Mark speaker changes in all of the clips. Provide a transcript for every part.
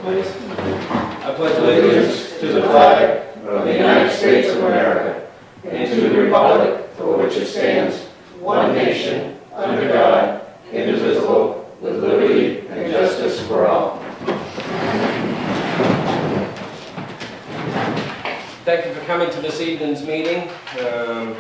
Speaker 1: please. I pledge allegiance to the flag of the United States of America and to the republic for which it stands, one nation, under God, indivisible, with liberty and justice for all. Thank you for coming to this evening's meeting, the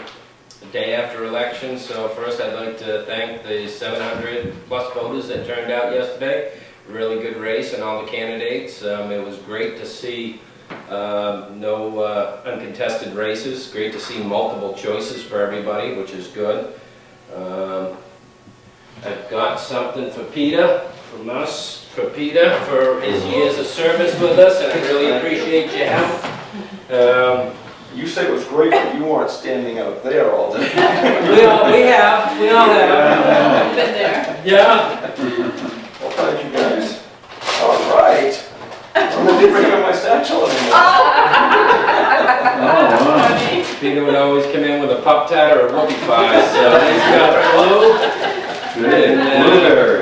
Speaker 1: day after election. So first I'd like to thank the 700 plus voters that turned out yesterday. Really good race and all the candidates. It was great to see no uncontested races. Great to see multiple choices for everybody, which is good. I've got something for Peter, from us, for Peter, for his years of service with us, and I really appreciate your help.
Speaker 2: You say it was great, but you weren't standing out there all day.
Speaker 1: We all have.
Speaker 3: Been there.
Speaker 1: Yeah.
Speaker 2: Well, thank you guys. All right. I'm going to bring up my satchel anymore.
Speaker 1: Oh, Peter would always come in with a pop tat or a whoopie pie, so he's got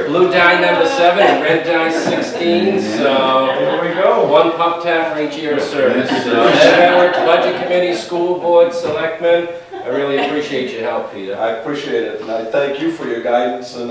Speaker 1: blue dye number 7 and red dye 16, so
Speaker 2: Here we go.
Speaker 1: one pop tat for each year of service. So network, budget committee, school board, selectmen, I really appreciate your help, Peter.
Speaker 2: I appreciate it, and I thank you for your guidance and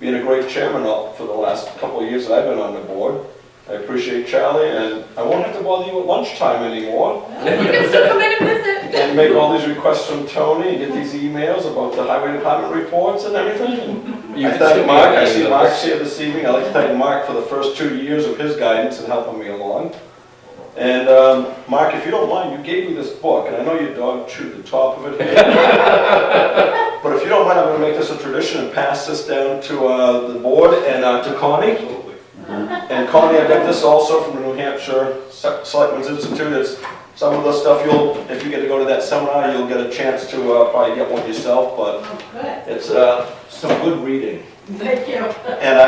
Speaker 2: being a great chairman for the last couple of years that I've been on the board. I appreciate Charlie, and I won't have to bother you at lunchtime anymore.
Speaker 3: You can still come in and visit.
Speaker 2: And make all these requests from Tony, and get these emails about the highway department reports and everything. And
Speaker 1: You
Speaker 2: I
Speaker 1: can
Speaker 2: thank
Speaker 1: still
Speaker 2: Mark.
Speaker 1: be
Speaker 2: I see
Speaker 1: on
Speaker 2: Mark's here this evening. I'd like to thank Mark for the first 2 years of his guidance and helping me along. And Mark, if you don't mind, you gave me this book, and I know your dog chewed the top of it. But if you don't mind, I'm going to make this a tradition and pass this down to the board and to Connie. And Connie, I got this also from the New Hampshire Selectmen's Institute. It's some of the stuff if you get to go to that seminar, you'll get a chance to probably get one yourself. But it's some good reading.
Speaker 3: Thank you.
Speaker 2: And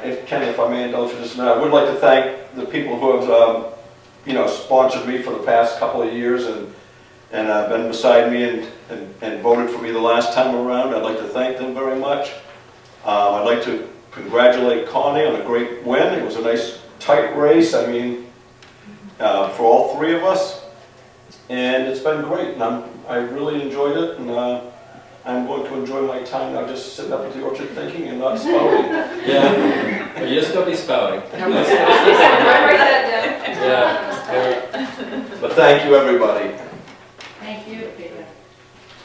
Speaker 2: if I may indulge in this now, I would like to thank the people who have sponsored me for the past couple of years and been beside me and voted for me the last time around. I'd like to thank them very much. I'd like to congratulate Connie on a great win. It was a nice tight race, I mean, for all three of us. And it's been great, and I really enjoyed it, and I'm going to enjoy my time now just sitting up at the orchard thinking and not spouting.
Speaker 1: Yeah, but you'll still be spouting.
Speaker 3: Write that down.
Speaker 1: Yeah.
Speaker 2: But thank you, everybody.
Speaker 3: Thank you, Peter.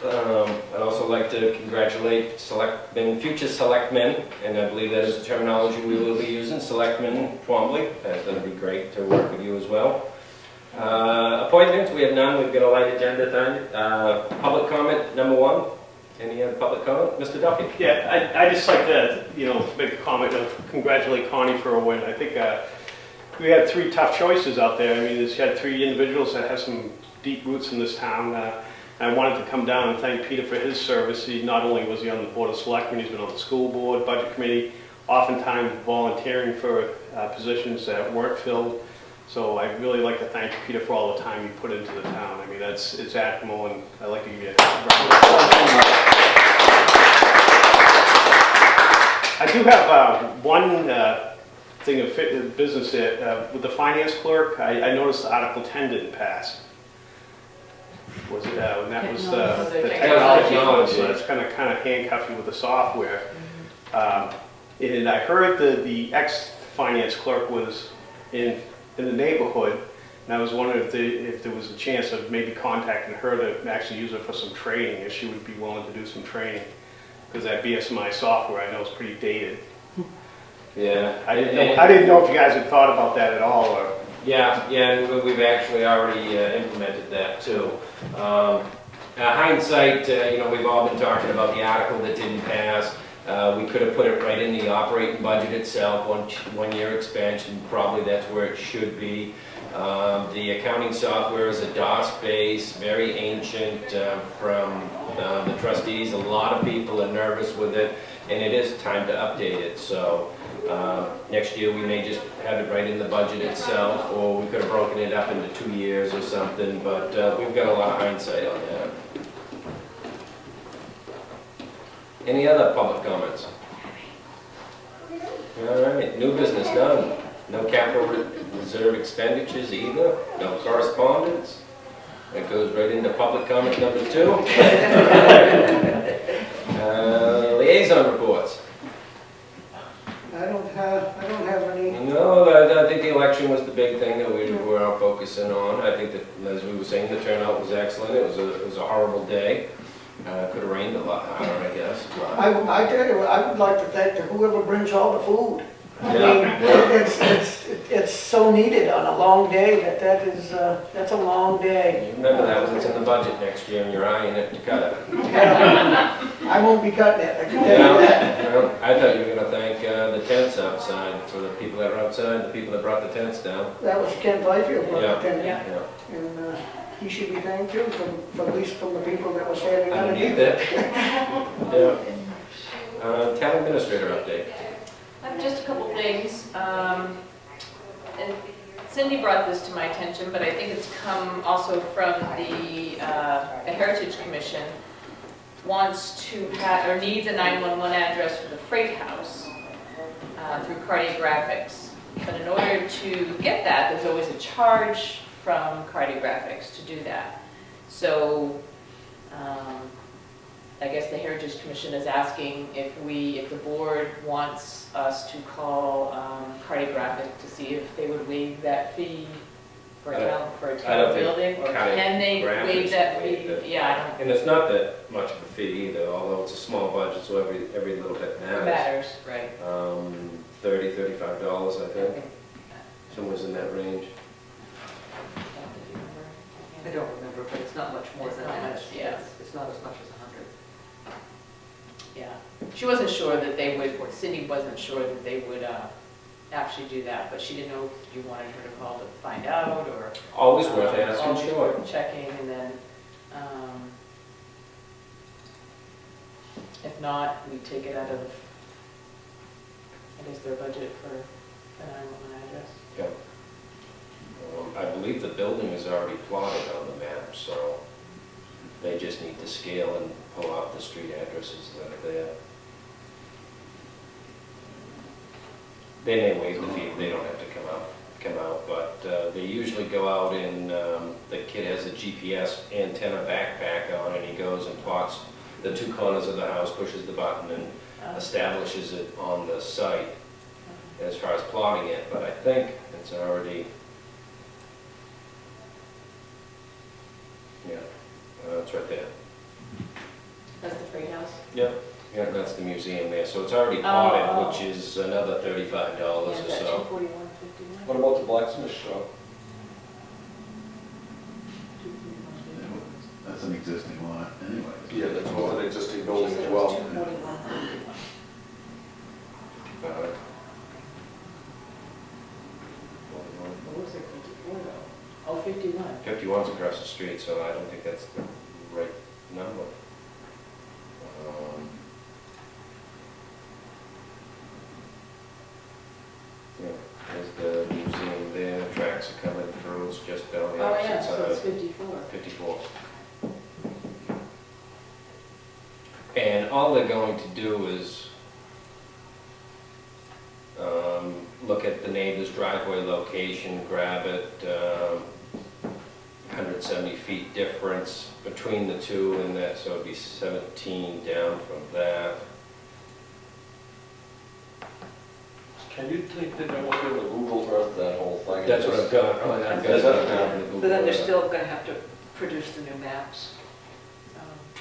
Speaker 1: I'd also like to congratulate future selectmen, and I believe that is the terminology we will be using, selectmen Twombly. That'll be great to work with you as well. Appointments, we have none. We've got a light agenda tonight. Public comment, number 1. Any other public comment? Mr. Duffy?
Speaker 4: Yeah, I just like to, make a comment of congratulate Connie for a win. I think we had 3 tough choices out there. I mean, you had 3 individuals that have some deep roots in this town. I wanted to come down and thank Peter for his service. Not only was he on the Board of Selectmen, he's been on the school board, budget committee, oftentimes volunteering for positions that weren't filled. So I'd really like to thank Peter for all the time he put into the town. I mean, it's admirable, and I'd like to give you a congratulations. I do have one thing of business there. With the finance clerk, I noticed Article 10 didn't pass. Was it, and that was the technology, so that's kind of handcuffed you with the software. And I heard the ex-finance clerk was in the neighborhood, and I was wondering if there was a chance of maybe contacting her to actually use it for some training, if she would be willing to do some training, because that BSMI software I know is pretty dated.
Speaker 1: Yeah.
Speaker 4: I didn't know if you guys had thought about that at all, or.
Speaker 1: Yeah, and we've actually already implemented that too. Hindsight, we've all been talking about the article that didn't pass. We could have put it right in the operating budget itself, one-year expansion, probably that's where it should be. The accounting software is a DOS base, very ancient from the trustees. A lot of people are nervous with it, and it is time to update it. So next year we may just have it right in the budget itself, or we could have broken it up into 2 years or something, but we've got a lot of hindsight on that. Any other public comments? All right, new business done. No capital reserve expenditures either, no correspondence. That goes right into public comment number 2. Liaison reports.
Speaker 5: I don't have any.
Speaker 1: No, I think the election was the big thing that we were all focusing on. I think that, as we were saying, the turnout was excellent. It was a horrible day. Could have rained a lot harder, I guess.
Speaker 5: I tell you, I would like to thank whoever brings all the food. I
Speaker 1: Yeah.
Speaker 5: mean, it's so needed on a long day, that's a long day.
Speaker 1: Remember that when it's in the budget next year and you're eyeing it to cut it.
Speaker 5: I won't be cutting it, I can tell you that.
Speaker 1: Well, I thought you were gonna thank the tents outside, for the people that were outside, the people that brought the tents down.
Speaker 5: That was Ken Byfield,
Speaker 1: Yeah.
Speaker 5: and he should be thanked too, for at least from the people that were standing underneath
Speaker 1: Underneath it. Yeah. Town administrator update.
Speaker 3: I have just a couple things. And Cindy brought this to my attention, but I think it's come also from the Heritage Commission. Wants to have, or needs a 911 address for the Freight House through cartographics. But in order to get that, there's always a charge from cartographics to do that. So I guess the Heritage Commission is asking if the board wants us to call cartographic to see if they would waive that fee for a town
Speaker 1: I don't think
Speaker 3: building, or can they waive that fee? Yeah,
Speaker 1: And it's not that much of a fee either, although it's a small budget, so every little bit
Speaker 3: it
Speaker 1: matters.
Speaker 3: matters, right?
Speaker 1: $30, $35, I think, somewhere's in that range.
Speaker 6: I don't remember, but it's not much more
Speaker 3: It's
Speaker 6: than
Speaker 3: not
Speaker 6: that.
Speaker 3: much, yeah.
Speaker 6: It's not as much as 100.
Speaker 3: Yeah, she wasn't sure that they would, Cindy wasn't sure that they would actually do that, but she didn't know if you wanted her to call to find out, or.
Speaker 1: Always worth asking,
Speaker 3: Always
Speaker 1: sure.
Speaker 3: worth checking, and then, if not, we take it out of, I guess, their budget for the 911 address.
Speaker 1: Yeah. I believe the building is already plotted on the map, so they just need to scale and pull out the street addresses that are there. They may waive the fee, they don't have to come out, but they usually go out and the kid has a GPS antenna backpack on, and he goes and plots the 2 corners of the house, pushes the button, and establishes it on the site as far as plotting it, but I think it's already, yeah, it's right there.
Speaker 3: That's the Freight House?
Speaker 1: Yep. Yeah, that's the museum there, so it's already
Speaker 3: Oh,
Speaker 1: plotted,
Speaker 3: oh.
Speaker 1: which is another $35 or
Speaker 3: Yeah, is that
Speaker 1: so.
Speaker 3: 241.51?
Speaker 2: What about the blacksmith shop?
Speaker 7: That's an existing lot anyway.
Speaker 2: Yeah, that's what's an existing building as well.
Speaker 6: 241.
Speaker 3: What was it, 54 though? Oh, 51.
Speaker 1: 51's across the street, so I don't think that's the right number. Yeah, there's the museum there, tracks are coming through, it's just down the
Speaker 3: Oh, yeah,
Speaker 1: opposite
Speaker 3: so it's
Speaker 1: side.
Speaker 3: 54.
Speaker 1: 54. And all they're going to do is look at the neighbor's driveway location, grab it, 170 feet difference between the two, and that, so it'd be 17 down from that.
Speaker 2: Can you think that they're looking at Google Earth, that whole thing?
Speaker 1: That's what I've got. I've got
Speaker 2: Is that-
Speaker 1: it.
Speaker 6: But then they're still going to have to produce the new maps.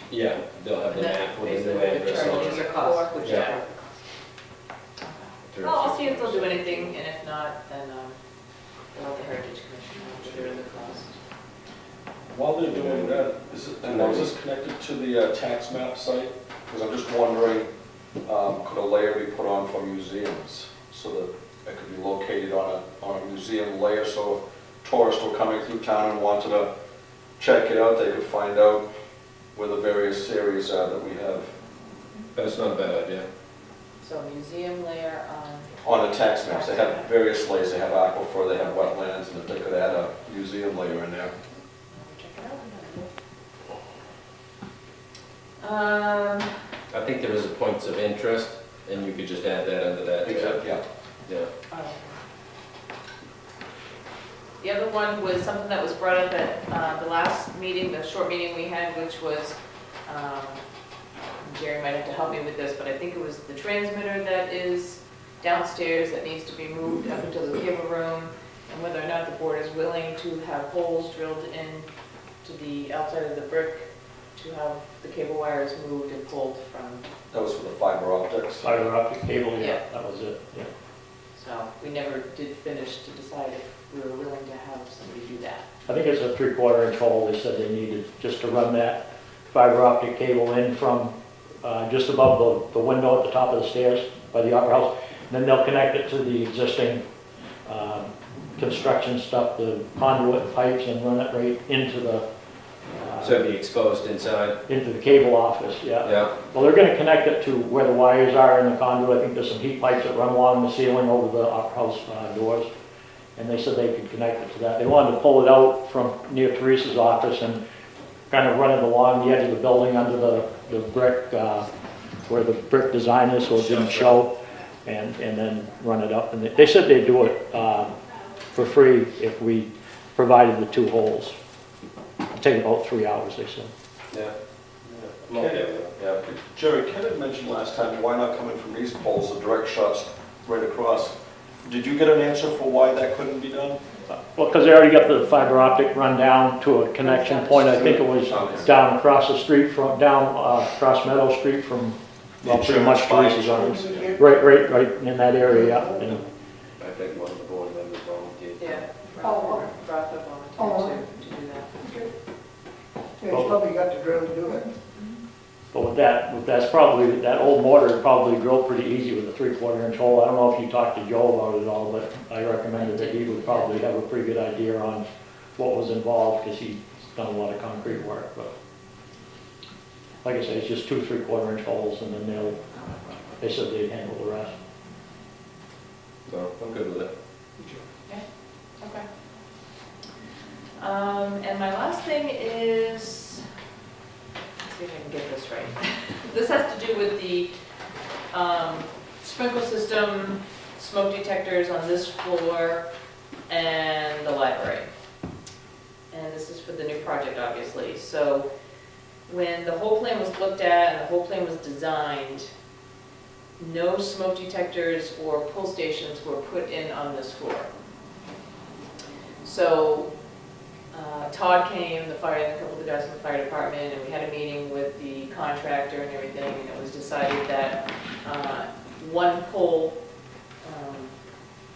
Speaker 1: Yeah, they'll have the map with the new
Speaker 3: Basically,
Speaker 1: address
Speaker 3: the
Speaker 1: on
Speaker 6: Which
Speaker 3: charges
Speaker 6: is
Speaker 1: it.
Speaker 6: a cost, which is
Speaker 1: Yeah.
Speaker 6: part of the cost.
Speaker 3: Well, I'll see if they'll do anything, and if not, then they'll let the Heritage Commission know what they're in the cost.
Speaker 2: While they're doing that, is this connected to the tax map site? Because I'm just wondering, could a layer be put on for museums so that it could be located on a museum layer, so if tourists were coming through town and wanted to check it out, they could find out where the various areas are that we have
Speaker 1: That's not a bad idea.
Speaker 3: So museum layer on,
Speaker 2: on the tax maps. They have various layers, they have aquifer, they have wetlands, and if they could add a museum layer in there.
Speaker 3: check it out.
Speaker 1: I think there is a points of interest, and you could just add that under that.
Speaker 2: Exactly, yeah.
Speaker 1: Yeah.
Speaker 3: The other one was something that was brought up at the last meeting, the short meeting we had, which was, Jerry might have to help me with this, but I think it was the transmitter that is downstairs that needs to be moved up into the cable room, and whether or not the board is willing to have holes drilled in to the outside of the brick to have the cable wires moved and pulled from,
Speaker 2: That was for the fiber optics.
Speaker 8: Fiber optic cable,
Speaker 3: Yeah.
Speaker 8: yeah, that was it, yeah.
Speaker 3: so we never did finish to decide if we were willing to have somebody do that.
Speaker 8: I think it's a 3/4 inch hole they said they needed just to run that fiber optic cable in from just above the window at the top of the stairs by the Opera House. And then they'll connect it to the existing construction stuff, the conduit pipes, and run it right into the
Speaker 1: So it'd be exposed inside?
Speaker 8: into the cable office, yeah.
Speaker 1: Yeah.
Speaker 8: Well, they're gonna connect it to where the wires are in the conduit. I think there's some heat pipes that run along the ceiling over the Opera House doors. And they said they could connect it to that. They wanted to pull it out from near Teresa's office and kind of run it along the edge of the building under the brick, where the brick design is, so it didn't show, and then run it up. And they said they'd do it for free if we provided the 2 holes. It'd take about 3 hours, they said.
Speaker 2: Yeah. I'm okay with it. Yeah. Jerry, Ken had mentioned last time, why not coming from these poles, the direct shots right across? Did you get an answer for why that couldn't be done?
Speaker 8: Well, because they already got the fiber optic run down to a connection point. I think it was down across the street from, across Meadow Street from, well, pretty much Teresa's office. Right in that area, yeah. And
Speaker 1: I think one of the board members volunteered.
Speaker 3: Yeah.
Speaker 5: Oh.
Speaker 3: Bertha volunteered to do that.
Speaker 5: Yeah, he's probably got the drill to do it.
Speaker 8: But that's probably, that old mortar probably drilled pretty easy with a 3/4 inch hole. I don't know if you talked to Joe about it all, but I recommended that he would probably have a pretty good idea on what was involved, because he's done a lot of concrete work, but like I said, it's just 2 3/4 inch holes, and then they said they'd handle the rest.
Speaker 2: So, I'm good with it.
Speaker 3: Okay. And my last thing is, let's see if I can get this right. This has to do with the sprinkler system, smoke detectors on this floor, and the library. And this is for the new project, obviously. So when the whole plan was looked at and the whole plan was designed, no smoke detectors or pull stations were put in on this floor. So Todd came, a couple of the guys from the fire department, and we had a meeting with the contractor and everything, and it was decided that one pull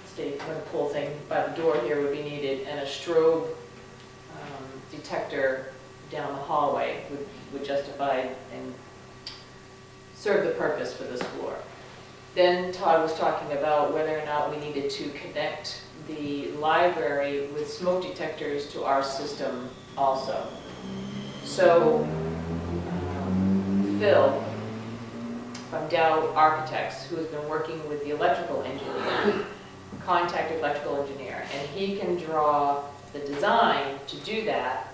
Speaker 3: thing by the door here would be needed, and a strobe detector down the hallway would justify and serve the purpose for this floor. Then Todd was talking about whether or not we needed to connect the library with smoke detectors to our system also. So Phil from Dow Architects, who has been working with the electrical engineer, contacted electrical engineer, and he can draw the design to do that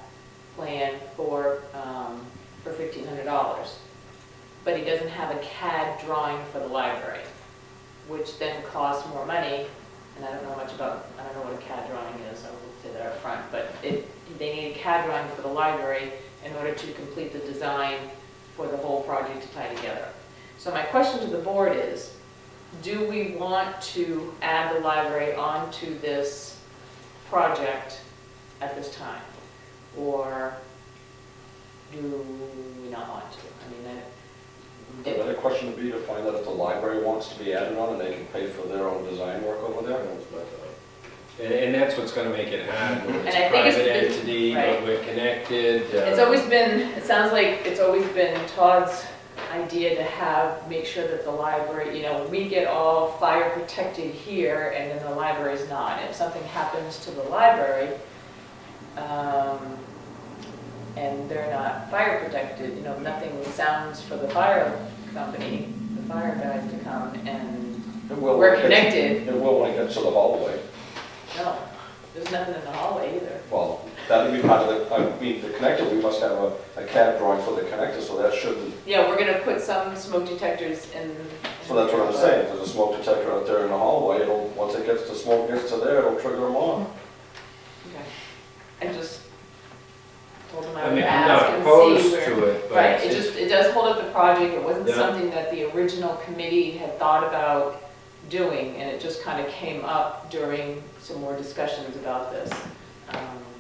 Speaker 3: plan for $1,500. But he doesn't have a CAD drawing for the library, which then costs more money. And I don't know what a CAD drawing is, I will say that up front, but they need a CAD drawing for the library in order to complete the design for the whole project to tie together. So my question to the board is, do we want to add the library onto this project at this time? Or do we not want to?
Speaker 2: The better question would be to find out if the library wants to be added on and they can pay for their own design work over there.
Speaker 1: And that's what's gonna make it hard, when it's
Speaker 3: And I
Speaker 1: a
Speaker 3: think it's
Speaker 1: private
Speaker 3: been-
Speaker 1: entity,
Speaker 3: right.
Speaker 1: but we're connected.
Speaker 3: It's always been, it sounds like it's always been Todd's idea to make sure that the library, we get all fire protected here and then the library's not. If something happens to the library, and they're not fire protected, nothing sounds for the fire company, the fire guys to come, and we're connected.
Speaker 2: It will when it gets to the hallway.
Speaker 3: No, there's nothing in the hallway either.
Speaker 2: Well, that would be part of the connector, we must have a CAD drawing for the connector, so that shouldn't,
Speaker 3: Yeah, we're gonna put some smoke detectors in.
Speaker 2: so that's what I'm saying, there's a smoke detector out there in the hallway, once it gets to smoke gets to there, it'll trigger them on.
Speaker 3: project, it wasn't
Speaker 1: Yeah.
Speaker 3: something that the original committee had thought about doing, and it just kind of came up during some more discussions about this.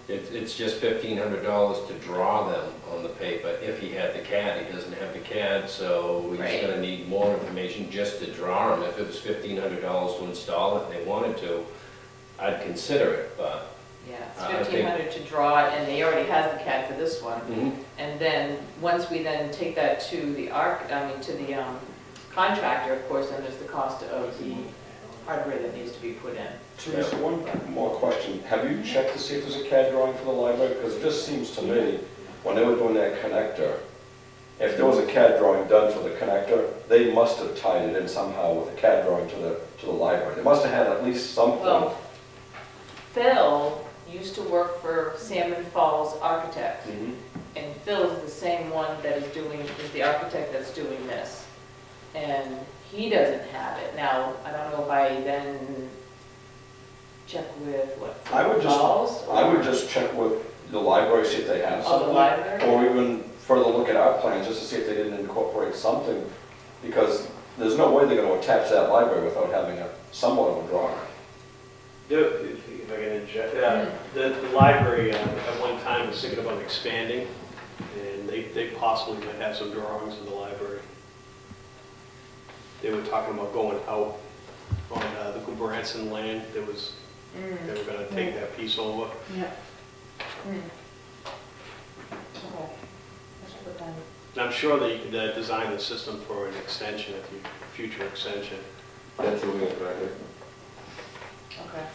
Speaker 1: It's just $1,500 to draw them on the paper. If he had the CAD, he doesn't have the CAD, so he's
Speaker 3: Right.
Speaker 1: gonna need more information just to draw them. If it was $1,500 to install it and they wanted to, I'd consider it, but.
Speaker 3: Yeah,
Speaker 1: I
Speaker 3: it's
Speaker 1: think-
Speaker 3: 1,500 to draw it, and he already has the CAD for this one.
Speaker 1: Mhm.
Speaker 3: And then, once we then take that to the contractor, of course, then there's the cost of the hardware that needs to be put in.
Speaker 2: Teresa, one more question. Have you checked to see if there's a CAD drawing for the library? Because it just seems to me, when they were doing that connector, if there was a CAD drawing done for the connector, they must have tied it in somehow with a CAD drawing to the library. They must have had at least something.
Speaker 3: Well, Phil used to work for Salmon Falls Architects,
Speaker 2: Mhm.
Speaker 3: and Phil is the same one that is the architect that's doing this. And he doesn't have it. Now, I don't know if I then check with what,
Speaker 2: I would just-
Speaker 3: Falls?
Speaker 2: I would just check with the library, see if they have
Speaker 3: Oh, the
Speaker 2: something.
Speaker 3: library?
Speaker 2: Or even further look at our plans, just to see if they didn't incorporate something. Because there's no way they're gonna attach that library without having somewhat of a drawing.
Speaker 4: If I can interject, the library at one time was thinking about expanding, and they possibly might have some drawings in the library. They were talking about going out on the Branson land. They were gonna take that piece over.
Speaker 3: Yeah. Okay. I should put that in.
Speaker 4: And I'm sure that you could design the system for an extension, future extension.
Speaker 1: That's what we have right here.
Speaker 3: Okay.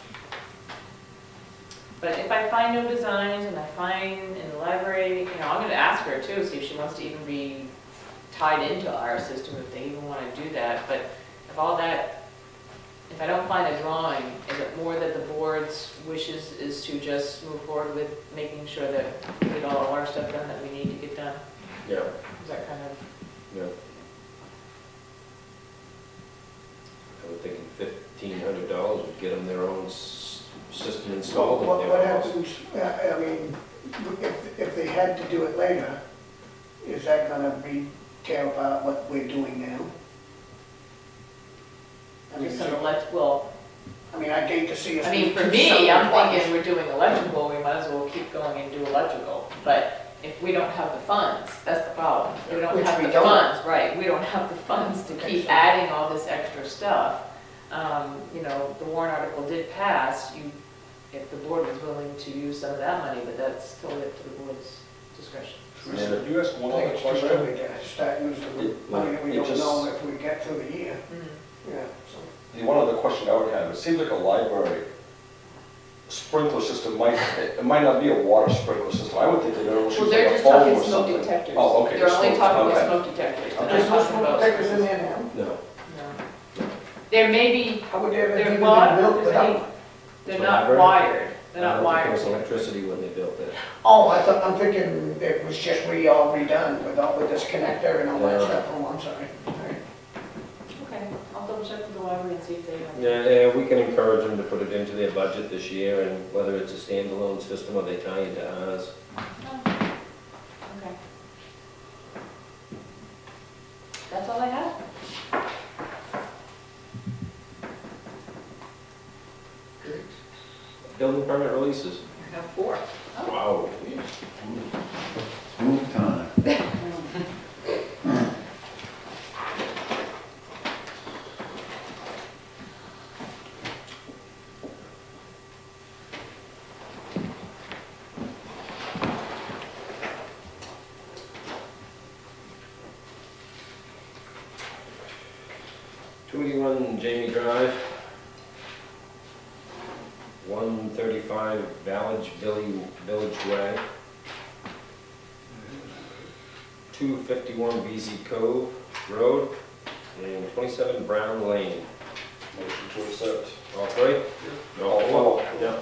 Speaker 3: But if I find no designs and I find in the library, I'm gonna ask her too, see if she wants to even be tied into our system, if they even wanna do that. But if I don't find a drawing, is it more that the board's wishes is to just move forward with making sure that we get all of our stuff done that we need to get done?
Speaker 1: Yeah,
Speaker 3: Is that kind of,
Speaker 1: yeah. I would think $1,500 would get them their own system installed in
Speaker 5: What
Speaker 1: their house.
Speaker 5: happens, I mean, if they had to do it later, is that gonna be tear apart what we're doing now? I mean,
Speaker 3: just an well,
Speaker 5: I mean, I'd hate to see us.
Speaker 3: I mean,
Speaker 5: do
Speaker 3: for me,
Speaker 5: something
Speaker 3: I'm
Speaker 5: twice.
Speaker 3: thinking we're doing electrical, we might as well keep going and do electrical. But if we don't have the funds, that's the problem. We don't
Speaker 5: Which
Speaker 3: have
Speaker 5: we
Speaker 3: the
Speaker 5: don't.
Speaker 3: funds, right, we don't have the funds to
Speaker 5: Okay,
Speaker 3: keep
Speaker 5: so-
Speaker 3: adding all this extra stuff. The warrant article did pass, if the board was willing to use some of that money, but that's totally up to the board's discretion.
Speaker 2: Teresa, could you ask one
Speaker 5: I think
Speaker 2: other
Speaker 5: it's too
Speaker 2: question?
Speaker 5: early to start using the money that we
Speaker 2: It
Speaker 5: don't
Speaker 2: just-
Speaker 5: know if we get through the year,
Speaker 3: Mm.
Speaker 5: yeah, so.
Speaker 2: The one other question I would have, it seems like a library sprinkler system it might not be a water sprinkler system. I would think they're gonna
Speaker 3: Well,
Speaker 2: shoot
Speaker 3: they're
Speaker 2: like a
Speaker 3: just
Speaker 2: foam
Speaker 3: talking
Speaker 2: or
Speaker 3: smoke
Speaker 2: something.
Speaker 3: detectors.
Speaker 2: Oh, okay,
Speaker 3: They're
Speaker 2: just
Speaker 3: only
Speaker 2: smoke,
Speaker 3: talking about
Speaker 2: okay.
Speaker 3: smoke detectors. They're not
Speaker 5: There's no
Speaker 3: talking
Speaker 5: smoke
Speaker 3: about
Speaker 5: detectors in
Speaker 3: sprinklers.
Speaker 5: there now?
Speaker 1: No.
Speaker 3: No. There may be,
Speaker 5: How would they have
Speaker 3: they're
Speaker 5: even been
Speaker 3: bought,
Speaker 5: built without?
Speaker 3: they're
Speaker 1: So
Speaker 3: not
Speaker 1: library?
Speaker 3: wired, they're
Speaker 1: I
Speaker 3: not
Speaker 1: don't think
Speaker 3: wired.
Speaker 1: it was electricity when they built it.
Speaker 5: Oh, I'm thinking it was just all redone with this connector and all that
Speaker 1: Yeah.
Speaker 5: stuff, oh, I'm sorry. All right.
Speaker 3: Okay, I'll double check with the library and see if they have.
Speaker 1: Yeah, we can encourage them to put it into their budget this year, and whether it's a standalone system or they tie into ours.
Speaker 3: Oh, okay. That's all I have.
Speaker 1: Building permit releases.
Speaker 6: I have 4.
Speaker 1: Wow.
Speaker 7: Smooth time.
Speaker 1: Jamie Drive. 135 Village Way. 251 BZ Cove Road, and 27 Brown Lane.
Speaker 2: Motion to accept.
Speaker 1: All three?
Speaker 2: All four.
Speaker 1: Yeah.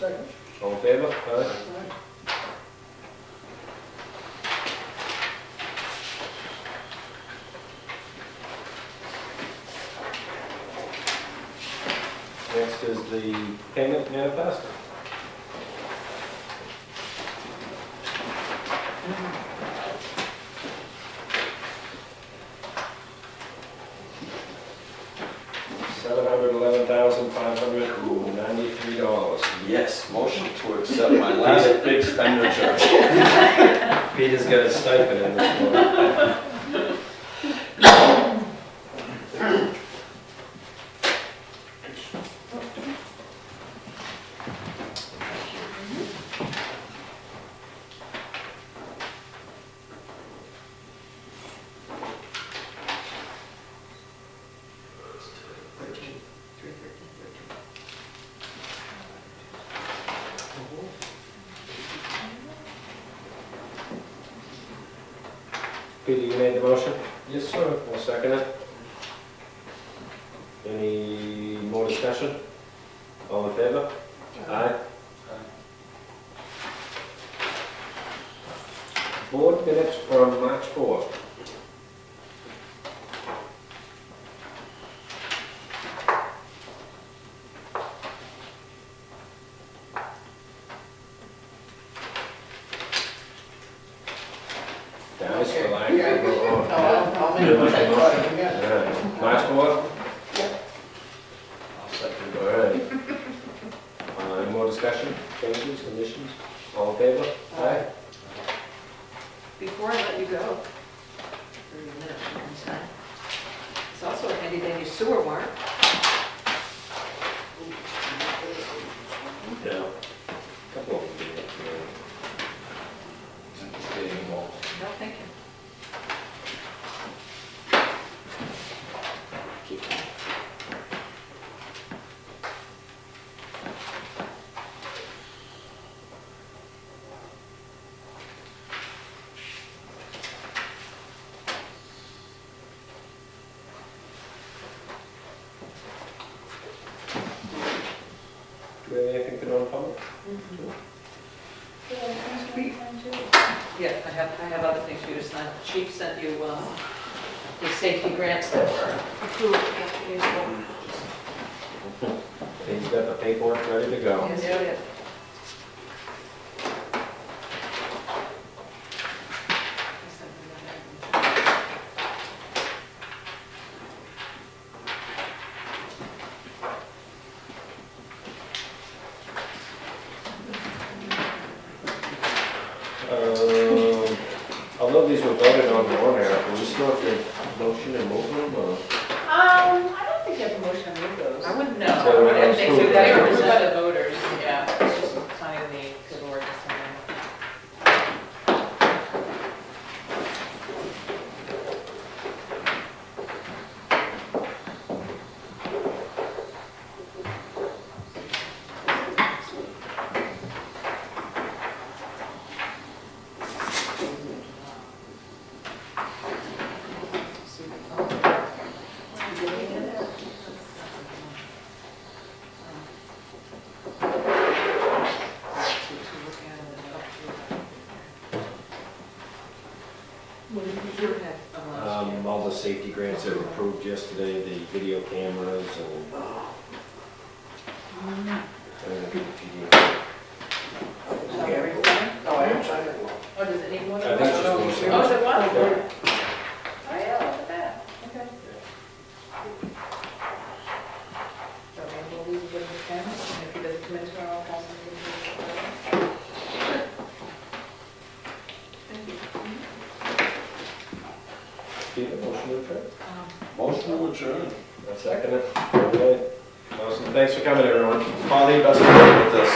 Speaker 5: Second.
Speaker 1: All in favor? Aye.
Speaker 5: All right.
Speaker 1: Next is the payment manifest. $3.
Speaker 2: Yes, motion to accept my last big expenditure.
Speaker 1: Peter's got a stipend in this one. Peter, you made the motion? Yes, sir. I'll second it. Any more discussion? All in favor? Aye. Board minutes from March 4th. Guys, for lack of a better word.
Speaker 5: I'll make a motion.
Speaker 1: All right. March 4th? I'll second. All right. Any more discussion, changes, conditions? All in favor? Aye.
Speaker 6: Before I let you go, 30 minutes you can sign. It's also a handy dandy sewer warrant.
Speaker 1: Yeah. Couple of them.
Speaker 6: No, thank you. Keep that.
Speaker 1: Do we have anything for non-public?
Speaker 6: Yeah, I have other things for you to sign. Chief sent you the safety grants that were approved yesterday.
Speaker 1: He's got the paperwork ready to go.
Speaker 6: Yes, it is.
Speaker 1: Although these were voted on the warrant article, we still have to motion and move them, or?
Speaker 3: I don't think you have a motion to move those.
Speaker 6: I wouldn't
Speaker 1: So
Speaker 6: know.
Speaker 1: we're
Speaker 6: I
Speaker 1: gonna
Speaker 6: didn't think
Speaker 1: approve
Speaker 6: so.
Speaker 3: They were
Speaker 6: That
Speaker 3: approved
Speaker 6: was
Speaker 3: by the voters, yeah, it's just signing the paperwork to sign.
Speaker 1: All the safety grants that were approved yesterday, the video cameras and.
Speaker 6: Everything?
Speaker 5: No, I haven't signed it.
Speaker 3: Oh, does it need one?
Speaker 1: I think it's just one signature.
Speaker 3: Oh, is it one?
Speaker 1: Yeah.
Speaker 3: Oh, yeah, look at that, okay. So maybe we'll leave it with the pen, and if he doesn't come in tomorrow, I'll pass him the.
Speaker 6: Thank you.
Speaker 1: Peter, motion to adjourn?
Speaker 2: Motion to adjourn.
Speaker 1: I second it. Okay. Awesome. Thanks for coming, everyone.
Speaker 2: Finally, best of luck with this.